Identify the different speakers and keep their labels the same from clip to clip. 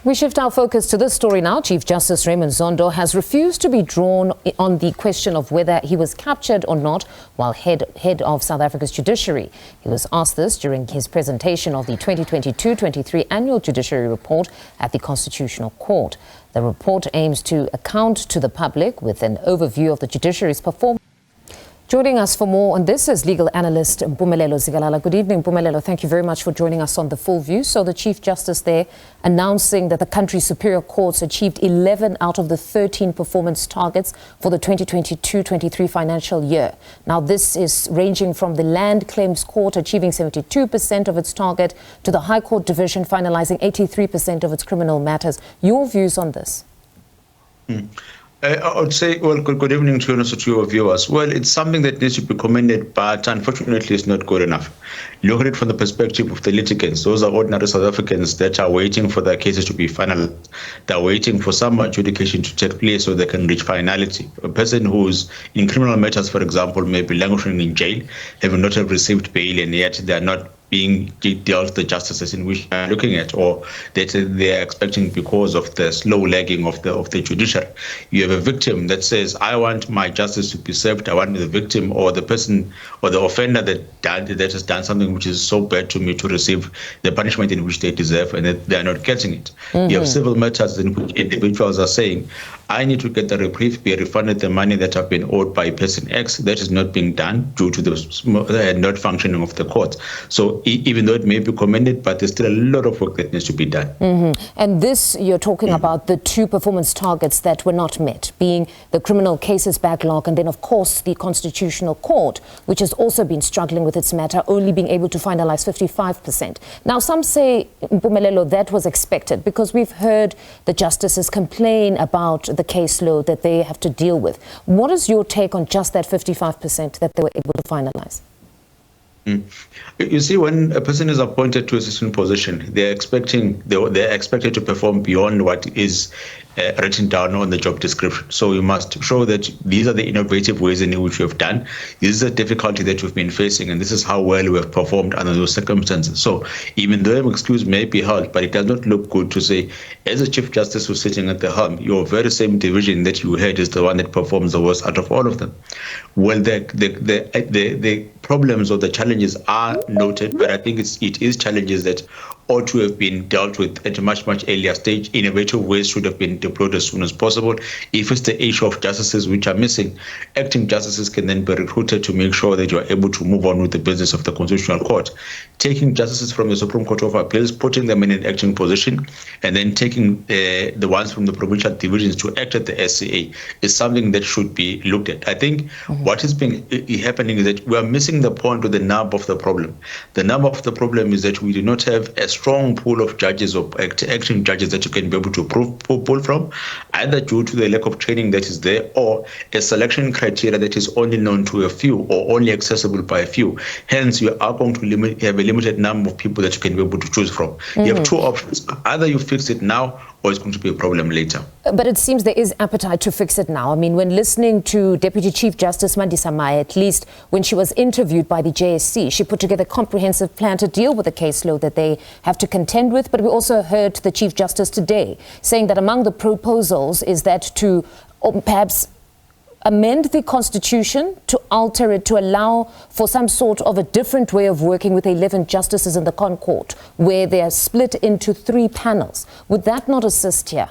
Speaker 1: We shift our focus to this story now. Chief Justice Raymond Zondo has refused to be drawn on the question of whether he was captured or not while head of South Africa's judiciary. He was asked this during his presentation of the 2022-23 Annual Judiciary Report at the Constitutional Court. The report aims to account to the public with an overview of the judiciary's performance. Joining us for more on this is legal analyst Mpumelelo Zikalala. Good evening, Mpumelelo. Thank you very much for joining us on The Full View. So the Chief Justice there announcing that the country's superior courts achieved 11 out of the 13 performance targets for the 2022-23 financial year. Now this is ranging from the Land Claims Court achieving 72% of its target to the High Court Division finalizing 83% of its criminal matters. Your views on this?
Speaker 2: I would say, well, good evening to you and also to your viewers. Well, it's something that needs to be commended, but unfortunately it's not good enough. Look at it from the perspective of the litigants. Those are ordinary South Africans that are waiting for their cases to be finalized. They're waiting for some adjudication to take place so they can reach finality. A person who's in criminal matters, for example, may be languishing in jail, having not have received bail, and yet they are not being dealt the justices in which they're looking at, or that they're expecting because of the slow lagging of the judiciary. You have a victim that says, I want my justice to be served. I want the victim or the person or the offender that has done something which is so bad to me to receive the punishment in which they deserve, and that they're not getting it. You have civil matters in which individuals are saying, I need to get the reprieve, be refunded the money that have been owed by person X. That is not being done due to the not functioning of the court. So even though it may be commended, but there's still a lot of work that needs to be done.
Speaker 1: And this, you're talking about the two performance targets that were not met, being the criminal cases backlog and then, of course, the Constitutional Court, which has also been struggling with its matter, only being able to finalize 55%. Now, some say, Mpumelelo, that was expected because we've heard the justices complain about the caseload that they have to deal with. What is your take on just that 55% that they were able to finalize?
Speaker 2: You see, when a person is appointed to a certain position, they're expected to perform beyond what is written down on the job description. So you must show that these are the innovative ways in which you have done. This is a difficulty that you've been facing, and this is how well we have performed under those circumstances. So even though an excuse may be held, but it does not look good to say, as a Chief Justice who's sitting at the helm, your very same division that you had is the one that performs the worst out of all of them. Well, the problems or the challenges are noted, but I think it is challenges that ought to have been dealt with at a much earlier stage. Innovative ways should have been deployed as soon as possible. If it's the issue of justices which are missing, acting justices can then be recruited to make sure that you are able to move on with the business of the Constitutional Court. Taking justices from the Supreme Court of Appeals, putting them in an acting position, and then taking the ones from the provincial divisions to act at the SCA is something that should be looked at. I think what is happening is that we are missing the point or the nub of the problem. The nub of the problem is that we do not have a strong pool of judges or acting judges that you can be able to pull from, either due to the lack of training that is there or a selection criteria that is only known to a few or only accessible by a few. Hence, you are going to have a limited number of people that you can be able to choose from. You have two options. Either you fix it now or it's going to be a problem later.
Speaker 1: But it seems there is appetite to fix it now. I mean, when listening to Deputy Chief Justice Mandisa Maya, at least when she was interviewed by the JSC, she put together a comprehensive plan to deal with the caseload that they have to contend with. But we also heard the Chief Justice today saying that among the proposals is that to perhaps amend the Constitution, to alter it, to allow for some sort of a different way of working with 11 justices in the Court, where they are split into 3 panels. Would that not assist here?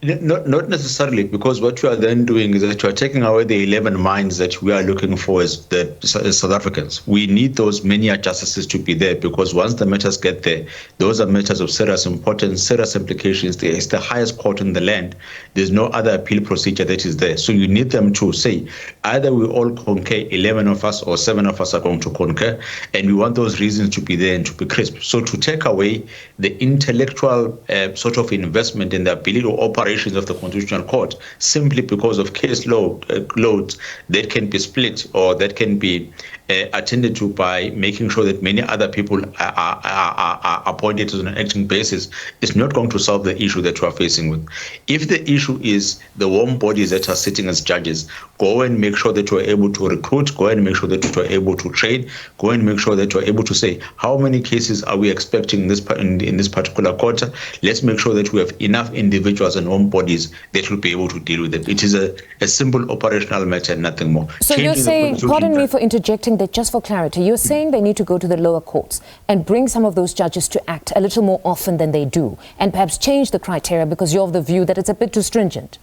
Speaker 2: Not necessarily, because what you are then doing is that you are taking away the 11 minds that we are looking for as South Africans. We need those many justices to be there, because once the matters get there, those are matters of serious importance, serious implications. It's the highest court in the land. There's no other appeal procedure that is there. So you need them to say, either we all concur, 11 of us or 7 of us are going to concur, and we want those reasons to be there and to be crisp. So to take away the intellectual sort of investment in the ability to operate of the Constitutional Court simply because of case loads that can be split or that can be attended to by making sure that many other people are appointed on an acting basis is not going to solve the issue that we are facing with. If the issue is the warm bodies that are sitting as judges, go and make sure that you are able to recruit, go and make sure that you are able to train, go and make sure that you are able to say, how many cases are we expecting in this particular quarter? Let's make sure that we have enough individuals and warm bodies that will be able to deal with it. It is a simple operational matter and nothing more.
Speaker 1: So you're saying, pardon me for interjecting that, just for clarity, you're saying they need to go to the lower courts and bring some of those judges to act a little more often than they do, and perhaps change the criteria because you're of the view that it's a bit too stringent.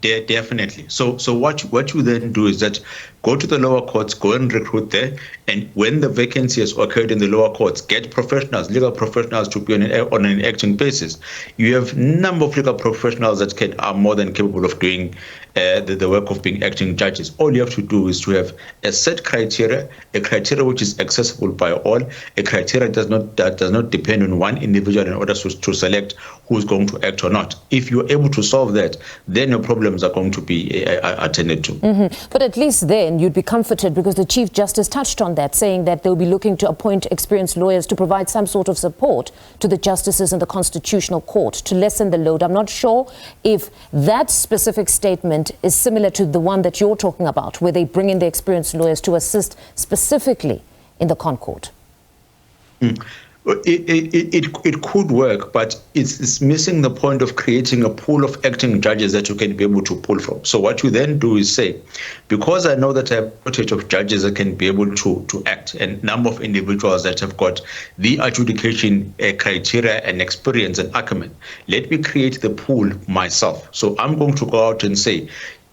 Speaker 2: Definitely. So what you then do is that go to the lower courts, go and recruit there, and when the vacancy has occurred in the lower courts, get professionals, legal professionals to be on an acting basis. You have a number of legal professionals that are more than capable of doing the work of being acting judges. All you have to do is to have a set criteria, a criteria which is accessible by all, a criteria that does not depend on one individual in order to select who's going to act or not. If you're able to solve that, then your problems are going to be attended to.
Speaker 1: Mm-hmm. But at least then you'd be comforted, because the Chief Justice touched on that, saying that they'll be looking to appoint experienced lawyers to provide some sort of support to the justices in the Constitutional Court to lessen the load. I'm not sure if that specific statement is similar to the one that you're talking about, where they bring in the experienced lawyers to assist specifically in the Concord.
Speaker 2: It could work, but it's missing the point of creating a pool of acting judges that you can be able to pull from. So what you then do is say, because I know that I have a shortage of judges that can be able to act, and number of individuals that have got the adjudication criteria and experience and acumen, let me create the pool myself. So I'm going to go out and say,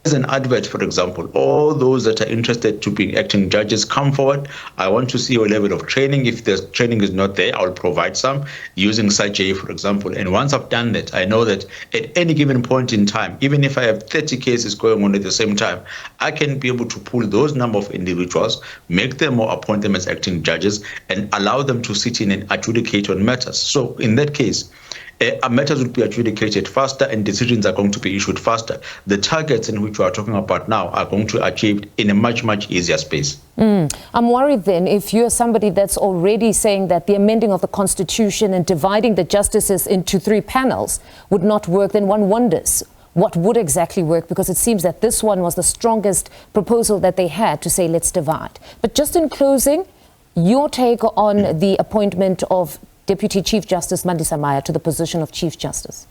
Speaker 2: as an advert, for example, all those that are interested to be acting judges, come forward. I want to see your level of training. If the training is not there, I'll provide some using SABC, for example. And once I've done that, I know that at any given point in time, even if I have 30 cases going on at the same time, I can be able to pull those number of individuals, make them or appoint them as acting judges, and allow them to sit in and adjudicate on matters. So in that case, matters will be adjudicated faster and decisions are going to be issued faster. The targets in which we are talking about now are going to be achieved in a much, much easier space.
Speaker 1: I'm worried then, if you're somebody that's already saying that the amending of the Constitution and dividing the justices into 3 panels would not work, then one wonders what would exactly work, because it seems that this one was the strongest proposal that they had to say, let's divide. But just in closing, your take on the appointment of Deputy Chief Justice Mandisa Maya to the position of Chief Justice?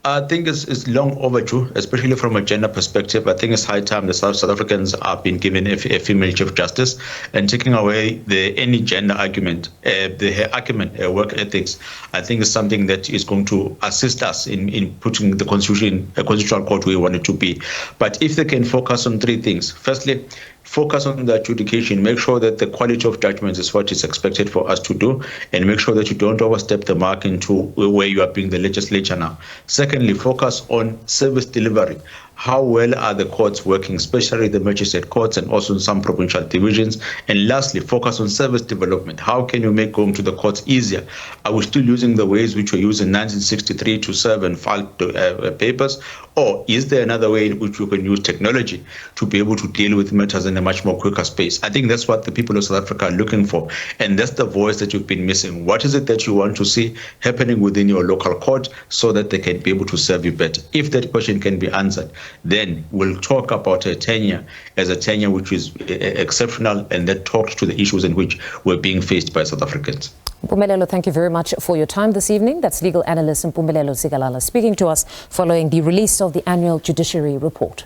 Speaker 2: I think it's long overdue, especially from a gender perspective. I think it's high time the South Africans are being given a female Chief Justice, and taking away any gender argument, the acumen, work ethics, I think is something that is going to assist us in putting the constitutional court where we want it to be. But if they can focus on 3 things. Firstly, focus on the adjudication, make sure that the quality of judgments is what is expected for us to do, and make sure that you don't overstep the mark into where you are being the legislature now. Secondly, focus on service delivery. How well are the courts working, especially the magistrate courts and also in some provincial divisions? And lastly, focus on service development. How can you make going to the courts easier? Are we still using the ways which were used in 1963 to serve and file papers? Or is there another way in which we can use technology to be able to deal with matters in a much more quicker space? I think that's what the people of South Africa are looking for. And that's the voice that you've been missing. What is it that you want to see happening within your local court so that they can be able to serve you better? If that question can be answered, then we'll talk about a tenure as a tenure which is exceptional and that talks to the issues in which we're being faced by South Africans.
Speaker 1: Mpumelelo, thank you very much for your time this evening. That's legal analyst Mpumelelo Zikalala speaking to us following the release of the Annual Judiciary Report.